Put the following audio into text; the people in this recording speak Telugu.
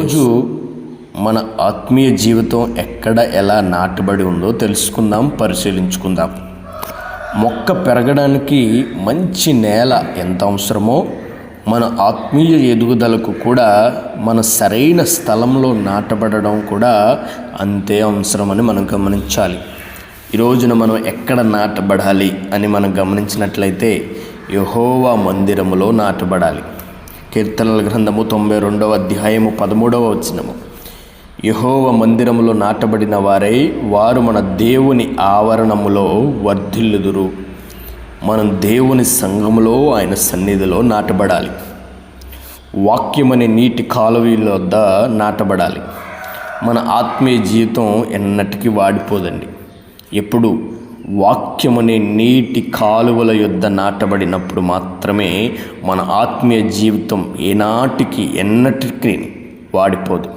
ఈరోజు మన ఆత్మీయ జీవితం ఎక్కడ ఎలా నాటబడి ఉందో తెలుసుకుందాం, పరిశీలించుకుందాం. మొక్క పెరగడానికి మంచి నేల ఎంత అవసరమో మన ఆత్మీయ ఎదుగుదలకు కూడా మన సరైన స్థలంలో నాటబడడం కూడా అంతే అవసరమని మనం గమనించాలి. ఈ రోజున మనం ఎక్కడ నాటబడాలి అని మనం గమనించినట్లయితే యెహోవా మందిరములో నాటబడాలి. కీర్తనల గ్రంథము 92వ అధ్యాయము 13వ వచనము. యెహోవా మందిరములో నాటబడిన వారై వారు మన దేవుని ఆవరణములో వర్ధిల్లుదురు. మనం దేవుని సంఘములో ఆయన సన్నిధిలో నాటబడాలి. వాక్యమనే నీటి కాలువల వద్ద నాటబడాలి. మన ఆత్మీయ జీవితం ఎన్నటికీ వాడిపోదండి. ఎప్పుడు వాక్యమనే నీటి కాలువల యొద్ద నాటబడినప్పుడు మాత్రమే మన ఆత్మీయ జీవితం ఏనాటికి ఎన్నటికీ వాడిపోదు.